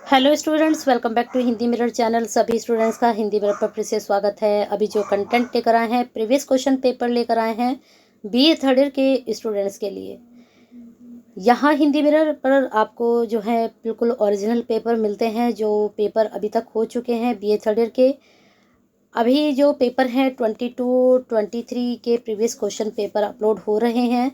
Hello students, welcome back to Hindi Mirror channel. सभी students का Hindi mirror पर फिर से स्वागत है। अभी जो कंटेंट लेकर आए हैं, प्रीवियस क्वेश्चन पेपर लेकर आए हैं बीए थर्ड ईयर के स्टूडेंट्स के लिए। यहाँ हिंदी मिरर पर आपको जो है बिल्कुल ओरिजिनल पेपर मिलते हैं, जो पेपर अभी तक हो चुके हैं बीए थर्ड ईयर के। अभी जो पेपर हैं 22, 23 के प्रीवियस क्वेश्चन पेपर अपलोड हो रहे हैं।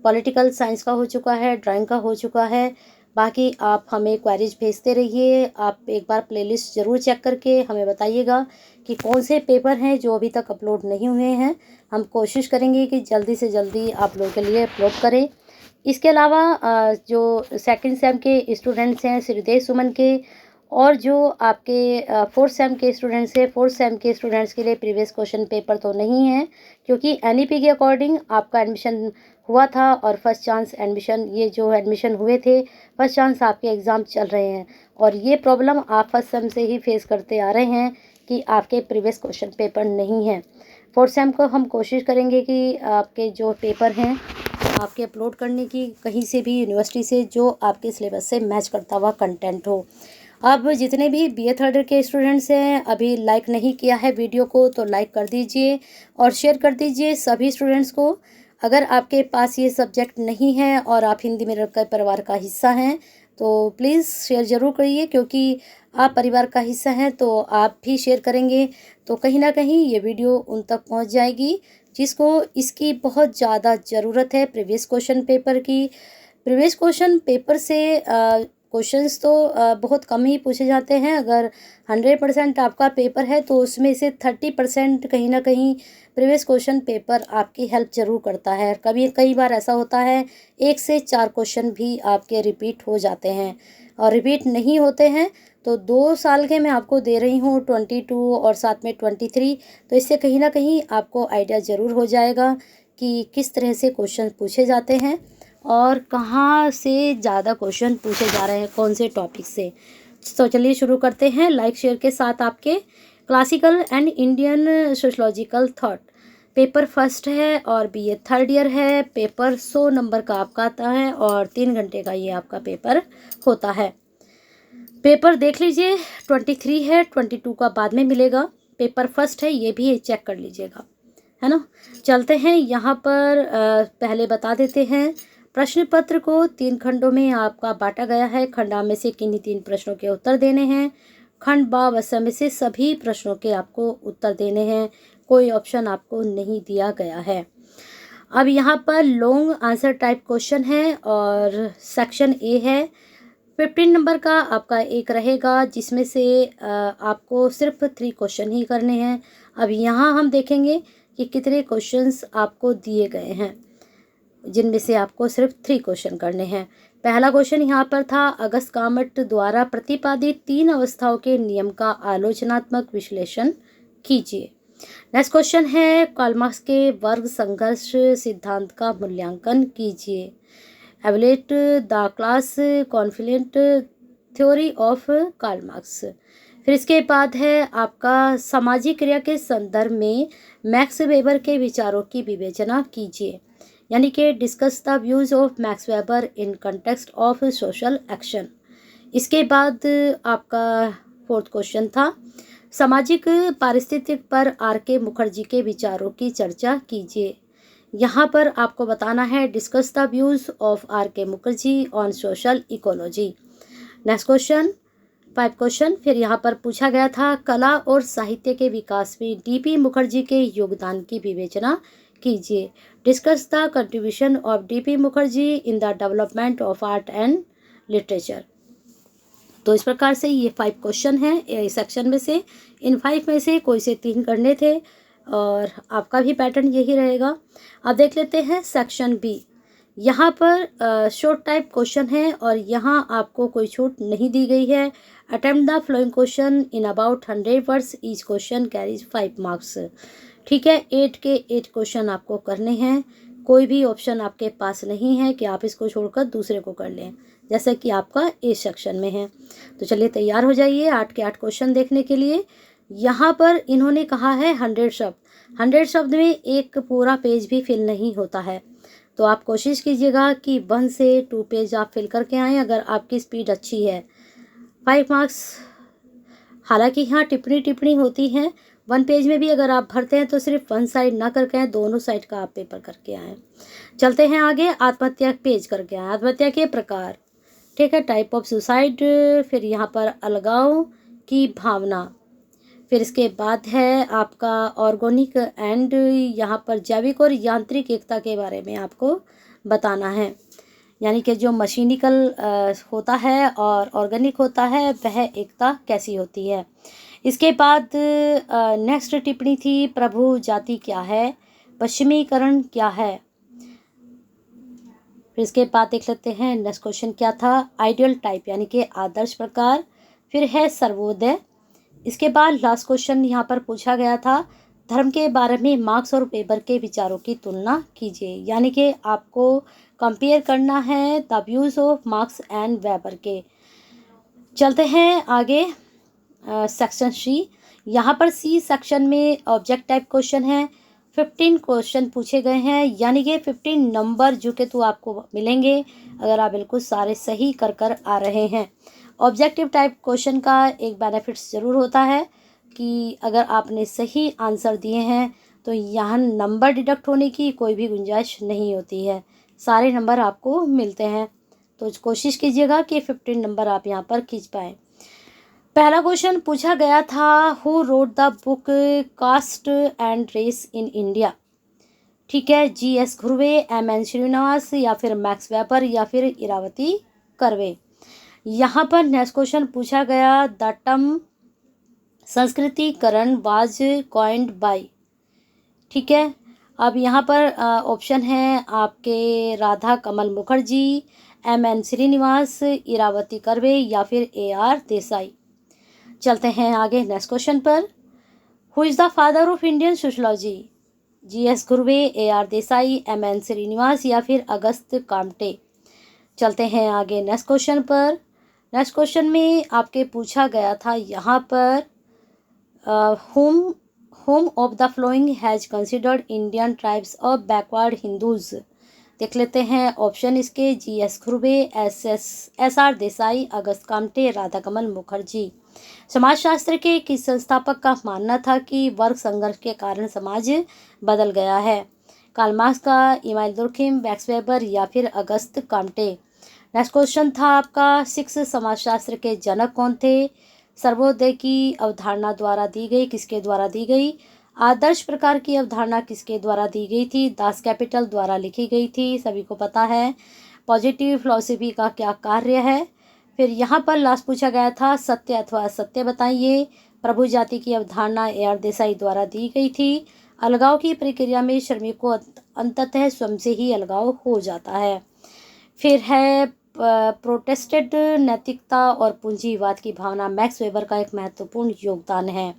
पॉलिटिकल साइंस का हो चुका है, ड्राइंग का हो चुका है। बाकी आप हमें क्वेरीज भेजते रहिए। आप एक बार प्लेलिस्ट ज़रूर चेक करके हमें बताइएगा कि कौन से पेपर हैं जो अभी तक अपलोड नहीं हुए हैं। हम कोशिश करेंगे कि जल्दी से जल्दी आप लोगों के लिए अपलोड करें। इसके अलावा जो सेकंड सेम के स्टूडेंट्स हैं, श्रीदेव सुमन के, और जो आपके फोर्थ सेम के स्टूडेंट्स हैं, फोर्थ सेम के स्टूडेंट्स के लिए प्रीवियस क्वेश्चन पेपर तो नहीं है, क्योंकि एनईपी के अकॉर्डिंग आपका एडमिशन हुआ था और फर्स्ट चांस एडमिशन, ये जो एडमिशन हुए थे फर्स्ट चांस आपके एग्ज़ाम चल रहे हैं। और ये प्रॉब्लम आप फर्स्ट सेम से ही फेस करते आ रहे हैं कि आपके प्रीवियस क्वेश्चन पेपर नहीं हैं। फोर्थ सेम को हम कोशिश करेंगे कि आपके जो पेपर हैं आपके अपलोड करने की, कहीं से भी यूनिवर्सिटी से जो आपके सिलेबस से मैच करता हुआ कंटेंट हो। अब जितने भी बीए थर्ड के स्टूडेंट्स हैं, अभी लाइक नहीं किया है वीडियो को तो लाइक कर दीजिए और शेयर कर दीजिए सभी स्टूडेंट्स को। अगर आपके पास ये सब्जेक्ट नहीं है और आप हिंदी मिरर का परिवार का हिस्सा हैं तो प्लीज़ शेयर ज़रूर करिए, क्योंकि आप परिवार का हिस्सा हैं तो आप भी शेयर करेंगे तो कहीं ना कहीं ये वीडियो उन तक पहुंच जाएगी जिसको इसकी बहुत ज़्यादा ज़रूरत है प्रीवियस क्वेश्चन पेपर की। प्रीवियस क्वेश्चन पेपर से क्वेश्चंस तो बहुत कम ही पूछे जाते हैं। अगर 100% आपका पेपर है तो उसमें से 30% कहीं ना कहीं प्रीवियस क्वेश्चन पेपर आपकी हेल्प ज़रूर करता है। कई बार ऐसा होता है 1 से 4 क्वेश्चन भी आपके रिपीट हो जाते हैं, और रिपीट नहीं होते हैं तो 2 साल के मैं आपको दे रही हूँ 22 और साथ में 23। तो इससे कहीं ना कहीं आपको आइडिया ज़रूर हो जाएगा कि किस तरह से क्वेश्चन पूछे जाते हैं और कहाँ से ज़्यादा क्वेश्चन पूछे जा रहे हैं, कौन से टॉपिक से। तो चलिए शुरू करते हैं लाइक शेयर के साथ। आपके classical and Indian sociological thought paper first है और बीए थर्ड ईयर है। पेपर 100 नंबर का आपका आता है और 3 घंटे का ये आपका पेपर होता है। पेपर देख लीजिए, 23 है, 22 का बाद में मिलेगा। पेपर फर्स्ट है, ये भी चेक कर लीजिएगा, है ना। चलते हैं यहाँ पर पहले बता देते हैं। प्रश्न पत्र को 3 खंडों में आपका बांटा गया है। खंड आ में से किन्हीं 3 प्रश्नों के उत्तर देने हैं। खंड बा व स में से सभी प्रश्नों के आपको उत्तर देने हैं। कोई ऑप्शन आपको नहीं दिया गया है। अब यहाँ पर लॉन्ग आंसर टाइप क्वेश्चन है और सेक्शन ए है। 15 नंबर का आपका एक रहेगा, जिसमें से आपको सिर्फ 3 क्वेश्चन ही करने हैं। अब यहाँ हम देखेंगे कि कितने क्वेश्चंस आपको दिए गए हैं, जिनमें से आपको सिर्फ 3 क्वेश्चन करने हैं। पहला क्वेश्चन यहाँ पर था, अगस्त कामट द्वारा प्रतिपादित 3 अवस्थाओं के नियम का आलोचनात्मक विश्लेषण कीजिए। नेक्स्ट क्वेश्चन है, कार्ल मार्क्स के वर्ग संघर्ष सिद्धांत का मूल्यांकन कीजिए। Evaluate the class conflict theory of Karl Marx. फिर इसके बाद है आपका सामाजिक क्रिया के संदर्भ में मैक्स वेबर के विचारों की विवेचना कीजिए, यानी कि discuss the views of max weber in context of social action. इसके बाद आपका फोर्थ क्वेश्चन था, सामाजिक पारिस्थितिक पर आर के मुखर्जी के विचारों की चर्चा कीजिए। यहाँ पर आपको बताना है discuss the views of R K Mukherjee on social ecology. Next question 5 question फिर यहाँ पर पूछा गया था, कला और साहित्य के विकास में डीपी मुखर्जी के योगदान की विवेचना कीजिए। Discuss the contribution of DP Mukherjee in the development of art and literature. तो इस प्रकार से ये 5 क्वेश्चन हैं सेक्शन में से। इन 5 में से कोई से 3 करने थे और आपका भी पैटर्न यही रहेगा। अब देख लेते हैं सेक्शन बी। यहाँ पर शॉर्ट टाइप क्वेश्चन है और यहाँ आपको कोई छूट नहीं दी गई है। Attempt the flowing question in about 100 words, each question carries 5 marks. ठीक है, 8 के 8 क्वेश्चन आपको करने हैं। कोई भी ऑप्शन आपके पास नहीं है कि आप इसको छोड़कर दूसरे को कर लें, जैसा कि आपका ए सेक्शन में है। तो चलिए तैयार हो जाइए 8 के 8 क्वेश्चन देखने के लिए। यहाँ पर इन्होंने कहा है 100 शब्द। 100 शब्द में एक पूरा पेज भी फिल नहीं होता है, तो आप कोशिश कीजिएगा कि 1 से 2 पेज आप फिल करके आएँ, अगर आपकी स्पीड अच्छी है। 5 मार्क्स। हालांकि यहाँ टिप्पणी होती हैं, 1 पेज में भी अगर आप भरते हैं तो सिर्फ 1 साइड ना करके आए, दोनों साइड का आप पेपर करके आए। चलते हैं आगे, आत्महत्या पेज करके आए। आत्महत्या के प्रकार, ठीक है, टाइप ऑफ सुसाइड, फिर यहाँ पर अलगाव की भावना, फिर इसके बाद है आपका ऑर्गेनिक एंड यहाँ पर जैविक और यांत्रिक एकता के बारे में आपको बताना है, यानी कि जो मशीनिकल होता है और ऑर्गेनिक होता है वह एकता कैसी होती है। इसके बाद नेक्स्ट टिप्पणी थी प्रभु जाति क्या है, पश्चिमीकरण क्या है। फिर इसके बाद देख लेते हैं नेक्स्ट क्वेश्चन क्या था, आइडियल टाइप यानी कि आदर्श प्रकार, फिर है सर्वोदय। इसके बाद लास्ट क्वेश्चन यहाँ पर पूछा गया था, धर्म के बारे में मार्क्स और वेबर के विचारों की तुलना कीजिए, यानी कि आपको कंपेयर करना है the views of marks and weber के। चलते हैं आगे सेक्शन सी। यहाँ पर सी सेक्शन में ऑब्जेक्ट टाइप क्वेश्चन है, 15 क्वेश्चन पूछे गए हैं, यानी कि 15 नंबर जो कि तो आपको मिलेंगे अगर आप बिल्कुल सारे सही कर आ रहे हैं। ऑब्जेक्टिव टाइप क्वेश्चन का एक बेनिफिट्स ज़रूर होता है कि अगर आपने सही आंसर दिए हैं तो यहाँ नंबर डिडक्ट होने की कोई भी गुंजाइश नहीं होती है, सारे नंबर आपको मिलते हैं। तो कोशिश कीजिएगा कि 15 नंबर आप यहाँ पर खींच पाएँ। पहला क्वेश्चन पूछा गया था, who wrote the book caste and race in India, ठीक है, GS घुर्वे, MN श्रीनिवास या फिर मैक्स वेबर या फिर इरावती कर्वे। यहाँ पर नेक्स्ट क्वेश्चन पूछा गया, the term संस्कृतिकरण was coined bye, ठीक है। अब यहाँ पर ऑप्शन है आपके राधा कमल मुखर्जी, MN श्रीनिवास, इरावती कर्वे या फिर AR देसाई। चलते हैं आगे नेक्स्ट क्वेश्चन पर, who is the father of Indian sociology, GS घुर्वे, AR Desai, MN Srinivas या फिर अगस्त कामटे। चलते हैं आगे नेक्स्ट क्वेश्चन पर। नेक्स्ट क्वेश्चन में आपके पूछा गया था यहाँ पर, home of the flowing has considered Indian tribes of backward Hindus. देख लेते हैं ऑप्शन इसके, GS घुर्वे, SR देसाई, अगस्त कामटे, राधा कमल मुखर्जी। समाजशास्त्र के किस संस्थापक का मानना था कि वर्ग संघर्ष के कारण समाज बदल गया है, कार्ल मार्क्स का, इमानुएल दुर्खिम, मैक्स वेबर या फिर अगस्त कामटे। नेक्स्ट क्वेश्चन था आपका, 6 समाजशास्त्र के जनक कौन थे, सर्वोदय की अवधारणा द्वारा दी गई, किसके द्वारा दी गई, आदर्श प्रकार की अवधारणा किसके द्वारा दी गई थी, दास कैपिटल द्वारा लिखी गई थी, सभी को पता है। पॉजिटिव फिलॉसफी का क्या कार्य है। फिर यहाँ पर लास्ट पूछा गया था, सत्य अथवा असत्य बताइए, प्रभु जाति की अवधारणा AR देसाई द्वारा दी गई थी। अलगाव की प्रक्रिया में श्रमिक को अंततः स्वयं से ही अलगाव हो जाता है। फिर है प्रोटेस्टेंट नैतिकता और पूंजीवाद की भावना, मैक्स वेबर का एक महत्वपूर्ण योगदान है।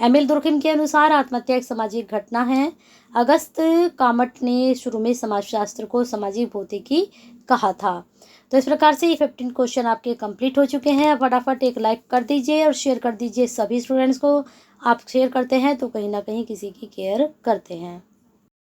एमिल दुर्खिम के अनुसार आत्महत्या एक सामाजिक घटना है। अगस्त कामट ने शुरू में समाजशास्त्र को सामाजिक भौतिकी कहा था। तो इस प्रकार से ये 15 क्वेश्चन आपके कंप्लीट हो चुके हैं। फटाफट एक लाइक कर दीजिए और शेयर कर दीजिए सभी स्टूडेंट्स को। आप शेयर करते हैं तो कहीं ना कहीं किसी की केयर करते हैं।